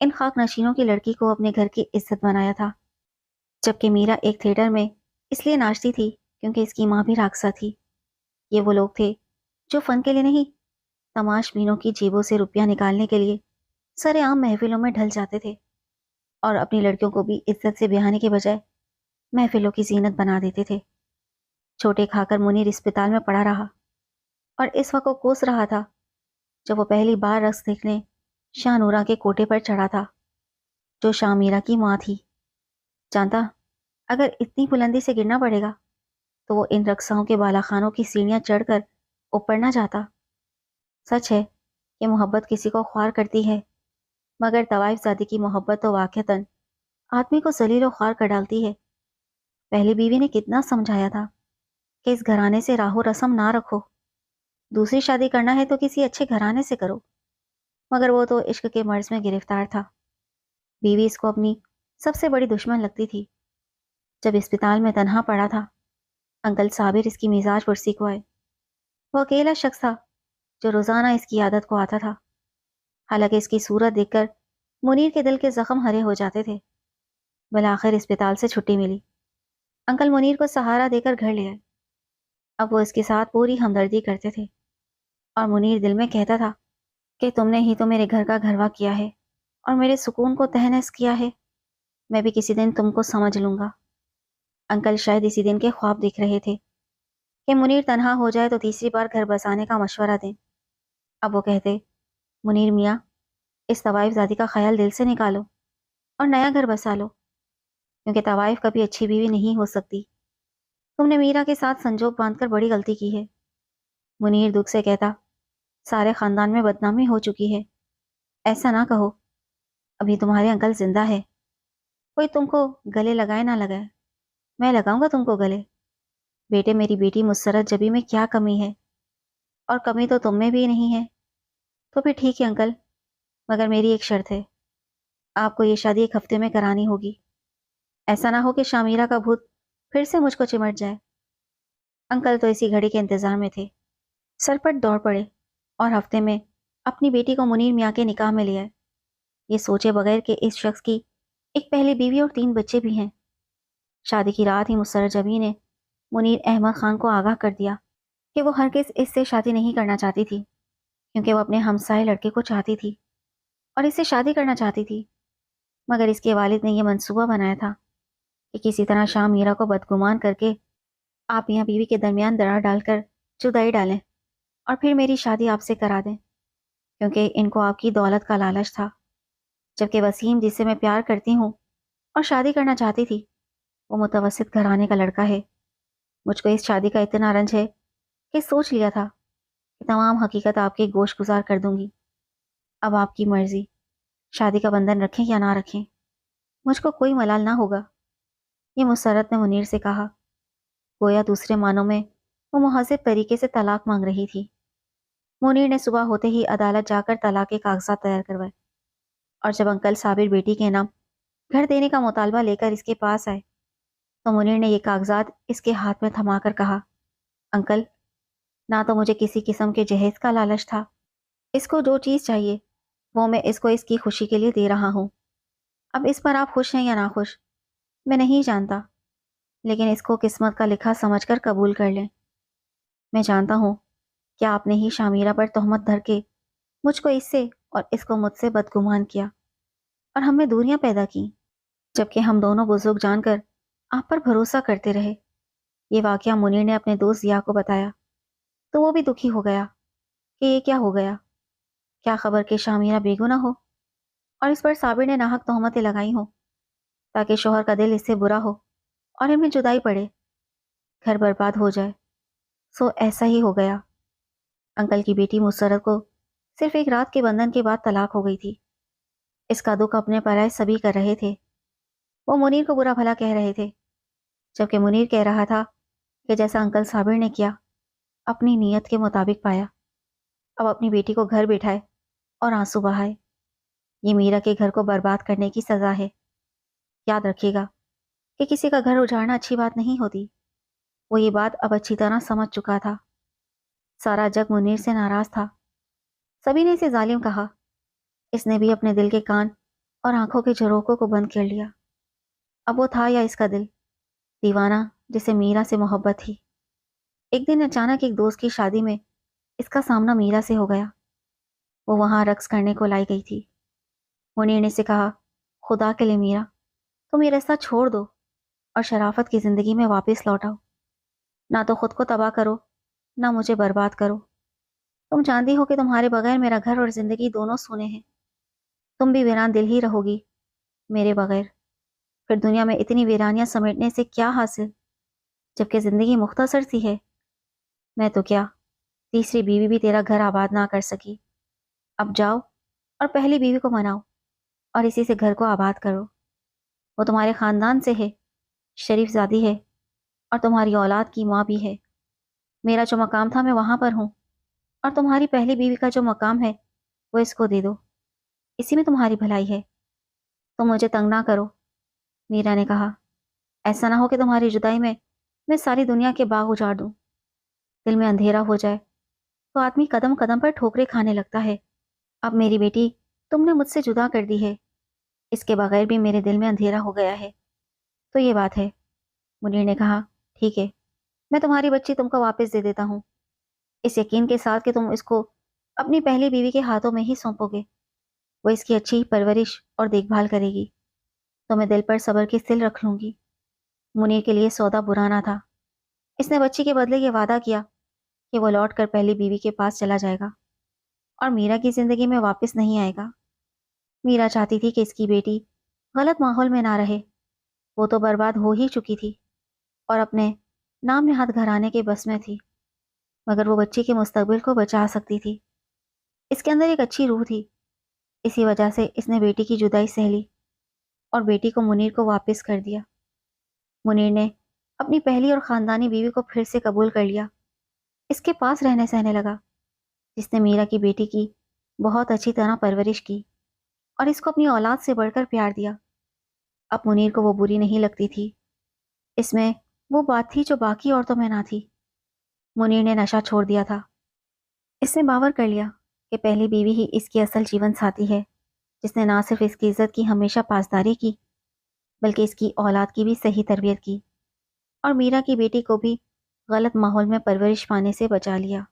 ان خاک نشینوں کی لڑکی کو اپنے گھر کی عزت بنایا تھا، جبکہ میرا ایک تھیٹر میں اس لیے ناچتی تھی کیونکہ اس کی ماں بھی راکسا تھی۔ یہ وہ لوگ تھے جو فن کے لیے نہیں، تماش بینوں کی جیبوں سے روپیہ نکالنے کے لیے سر عام محفلوں میں ڈھل جاتے تھے، اور اپنی لڑکیوں کو بھی عزت سے بیاہنے کے بجائے محفلوں کی زینت بنا دیتے تھے۔ چھوٹے کھا کر منیر اسپتال میں پڑا رہا، اور اس وقت وہ کوس رہا تھا جب وہ پہلی بار رقص دیکھنے شاہ نورا کے کوٹے پر چڑھا تھا، جو شاہ میرا کی ماں تھی۔ جانتا اگر اتنی بلندی سے گرنا پڑے گا تو وہ ان رقصاؤں کے بالا خانوں کی سیڑھیاں چڑھ کر اوپر نہ جاتا۔ سچ ہے کہ محبت کسی کو خوار کرتی ہے، مگر طوائف زادی کی محبت تو واقعتاً آدمی کو ذلیل و خوار کر ڈالتی ہے۔ پہلی بیوی نے کتنا سمجھایا تھا کہ اس گھرانے سے راہ و رسم نہ رکھو، دوسری شادی کرنا ہے تو کسی اچھے گھرانے سے کرو، مگر وہ تو عشق کے مرض میں گرفتار تھا۔ بیوی اس کو اپنی سب سے بڑی دشمن لگتی تھی۔ جب اسپتال میں تنہا پڑا تھا، انکل صابر اس کی مزاج پرسی کو آئے۔ وہ اکیلا شخص تھا جو روزانہ اس کی عادت کو آتا تھا، حالانکہ اس کی صورت دیکھ کر منیر کے دل کے زخم ہرے ہو جاتے تھے۔ بالآخر اسپتال سے چھٹی ملی، انکل منیر کو سہارا دے کر گھر لے آئے۔ اب وہ اس کے ساتھ پوری ہمدردی کرتے تھے، اور منیر دل میں کہتا تھا کہ تم نے ہی تو میرے گھر کا گھروا کیا ہے اور میرے سکون کو تہنس کیا ہے، میں بھی کسی دن تم کو سمجھ لوں گا۔ انکل شاید اسی دن کے خواب دیکھ رہے تھے کہ منیر تنہا ہو جائے تو تیسری بار گھر بسانے کا مشورہ دیں۔ اب وہ کہتے، منیر میاں، اس طوائف زادی کا خیال دل سے نکالو اور نیا گھر بسا لو، کیونکہ طوائف کبھی اچھی بیوی نہیں ہو سکتی۔ تم نے میرا کے ساتھ سنجوگ باندھ کر بڑی غلطی کی ہے۔ منیر دکھ سے کہتا، سارے خاندان میں بدنامی ہو چکی ہے، ایسا نہ کہو، ابھی تمہارے انکل زندہ ہے، کوئی تم کو گلے لگائے نہ لگائے، میں لگاؤں گا تم کو گلے۔ بیٹے، میری بیٹی مسرت جبی میں کیا کمی ہے، اور کمی تو تم میں بھی نہیں ہے، تو پھر ٹھیک ہے انکل، مگر میری ایک شرط ہے، آپ کو یہ شادی ایک ہفتے میں کرانی ہوگی، ایسا نہ ہو کہ شامیرا کا بھوت پھر سے مجھ کو چمٹ جائے۔ انکل تو اسی گھڑی کے انتظار میں تھے، سرپٹ دوڑ پڑے اور ہفتے میں اپنی بیٹی کو منیر میاں کے نکاح میں لے آئے، یہ سوچے بغیر کہ اس شخص کی ایک پہلی بیوی اور 3 بچے بھی ہیں۔ شادی کی رات ہی مسرت جبی نے منیر احمد خان کو آگاہ کر دیا کہ وہ ہرگز اس سے شادی نہیں کرنا چاہتی تھی، کیونکہ وہ اپنے ہمسائے لڑکے کو چاہتی تھی اور اس سے شادی کرنا چاہتی تھی، مگر اس کے والد نے یہ منصوبہ بنایا تھا کہ کسی طرح شاہ میرا کو بدگمان کر کے آپ میاں بیوی کے درمیان دراڑ ڈال کر جدائی ڈالیں اور پھر میری شادی آپ سے کرا دیں، کیونکہ ان کو آپ کی دولت کا لالچ تھا، جبکہ وسیم، جس سے میں پیار کرتی ہوں اور شادی کرنا چاہتی تھی، وہ متوسط گھرانے کا لڑکا ہے۔ مجھ کو اس شادی کا اتنا رنج ہے کہ سوچ لیا تھا کہ تمام حقیقت آپ کے گوش گزار کر دوں گی۔ اب آپ کی مرضی، شادی کا بندھن رکھیں یا نہ رکھیں، مجھ کو کوئی ملال نہ ہوگا۔ یہ مسرت نے منیر سے کہا، گویا دوسرے معنوں میں وہ مہذب طریقے سے طلاق مانگ رہی تھی۔ منیر نے صبح ہوتے ہی عدالت جا کر طلاق کے کاغذات تیار کروائے، اور جب انکل صابر بیٹی کے نام گھر دینے کا مطالبہ لے کر اس کے پاس آئے تو منیر نے یہ کاغذات اس کے ہاتھ میں تھما کر کہا، انکل، نہ تو مجھے کسی قسم کے جہیز کا لالچ تھا، اس کو جو چیز چاہیے وہ میں اس کو اس کی خوشی کے لیے دے رہا ہوں۔ اب اس پر آپ خوش ہیں یا ناخوش میں نہیں جانتا، لیکن اس کو قسمت کا لکھا سمجھ کر قبول کر لیں۔ میں جانتا ہوں کہ آپ نے ہی شامیرا پر تہمت دھر کے مجھ کو اس سے اور اس کو مجھ سے بدگمان کیا اور ہم میں دوریاں پیدا کی، جبکہ ہم دونوں بزرگ جان کر آپ پر بھروسہ کرتے رہے۔ یہ واقعہ منیر نے اپنے دوست ضیاء کو بتایا تو وہ بھی دکھی ہو گیا کہ یہ کیا ہو گیا، کیا خبر کہ شامیرا بے گناہ ہو اور اس پر صابر نے ناحق تہمتیں لگائی ہوں تاکہ شوہر کا دل اس سے برا ہو اور ان میں جدائی پڑے، گھر برباد ہو جائے۔ سو ایسا ہی ہو گیا۔ انکل کی بیٹی مسرت کو صرف ایک رات کے بندھن کے بعد طلاق ہو گئی تھی۔ اس کا دکھ اپنے پرائے سبھی کر رہے تھے۔ وہ منیر کو برا بھلا کہہ رہے تھے، جبکہ منیر کہہ رہا تھا کہ جیسا انکل صابر نے کیا اپنی نیت کے مطابق پایا، اب اپنی بیٹی کو گھر بٹھائے اور آنسو بہائے۔ یہ میرا کے گھر کو برباد کرنے کی سزا ہے۔ یاد رکھیے گا کہ کسی کا گھر اجاڑنا اچھی بات نہیں ہوتی۔ وہ یہ بات اب اچھی طرح سمجھ چکا تھا۔ سارا جگ منیر سے ناراض تھا، سبھی نے اسے ظالم کہا، اس نے بھی اپنے دل کے کان اور آنکھوں کے جھروکوں کو بند کر لیا۔ اب وہ تھا یا اس کا دل، دیوانہ جسے میرا سے محبت تھی۔ ایک دن اچانک ایک دوست کی شادی میں اس کا سامنا میرا سے ہو گیا۔ وہ وہاں رقص کرنے کو لائی گئی تھی۔ منیر نے سے کہا، خدا کے لیے میرا، تم یہ رستہ چھوڑ دو اور شرافت کی زندگی میں واپس لوٹ آؤ۔ نہ تو خود کو تباہ کرو، نہ مجھے برباد کرو۔ تم جانتی ہو کہ تمہارے بغیر میرا گھر اور زندگی دونوں سونے ہیں۔ تم بھی ویران دل ہی رہو گی میرے بغیر۔ پھر دنیا میں اتنی ویرانیاں سمیٹنے سے کیا حاصل، جبکہ زندگی مختصر سی ہے۔ میں تو کیا، تیسری بیوی بھی تیرا گھر آباد نہ کر سکی۔ اب جاؤ اور پہلی بیوی کو مناؤ اور اسی سے گھر کو آباد کرو۔ وہ تمہارے خاندان سے ہے، شریف زادی ہے اور تمہاری اولاد کی ماں بھی ہے۔ میرا جو مقام تھا میں وہاں پر ہوں، اور تمہاری پہلی بیوی کا جو مقام ہے وہ اس کو دے دو، اسی میں تمہاری بھلائی ہے۔ تم مجھے تنگ نہ کرو، میرا نے کہا۔ ایسا نہ ہو کہ تمہاری جدائی میں ساری دنیا کے باغ اجاڑ دوں۔ دل میں اندھیرا ہو جائے تو آدمی قدم قدم پر ٹھوکریں کھانے لگتا ہے۔ اب میری بیٹی تم نے مجھ سے جدا کر دی ہے، اس کے بغیر بھی میرے دل میں اندھیرا ہو گیا ہے، تو یہ بات ہے۔ منیر نے کہا، ٹھیک ہے، میں تمہاری بچی تم کو واپس دے دیتا ہوں، اس یقین کے ساتھ کہ تم اس کو اپنی پہلی بیوی کے ہاتھوں میں ہی سونپو گے۔ وہ اس کی اچھی پرورش اور دیکھ بھال کرے گی، تو میں دل پر صبر کی سل رکھ لوں گی۔ منیر کے لیے سودا برا نہ تھا۔ اس نے بچی کے بدلے یہ وعدہ کیا کہ وہ لوٹ کر پہلی بیوی کے پاس چلا جائے گا اور میرا کی زندگی میں واپس نہیں آئے گا۔ میرا چاہتی تھی کہ اس کی بیٹی غلط ماحول میں نہ رہے، وہ تو برباد ہو ہی چکی تھی اور اپنے نام نہاد گھرانے کے بس میں تھی، مگر وہ بچی کے مستقبل کو بچا سکتی تھی۔ اس کے اندر ایک اچھی روح تھی، اسی وجہ سے اس نے بیٹی کی جدائی سہ لی اور بیٹی کو منیر کو واپس کر دیا۔ منیر نے اپنی پہلی اور خاندانی بیوی کو پھر سے قبول کر لیا، اس کے پاس رہنے سہنے لگا، جس نے میرا کی بیٹی کی بہت اچھی طرح پرورش کی اور اس کو اپنی اولاد سے بڑھ کر پیار دیا۔ اب منیر کو وہ بری نہیں لگتی تھی، اس میں وہ بات تھی جو باقی عورتوں میں نہ تھی۔ منیر نے نشہ چھوڑ دیا تھا۔ اس نے باور کر لیا کہ پہلی بیوی ہی اس کی اصل جیون ساتھی ہے، جس نے نہ صرف اس کی عزت کی ہمیشہ پاسداری کی، بلکہ اس کی اولاد کی بھی صحیح تربیت کی اور میرا کی بیٹی کو بھی غلط ماحول میں پرورش پانے سے بچا لیا۔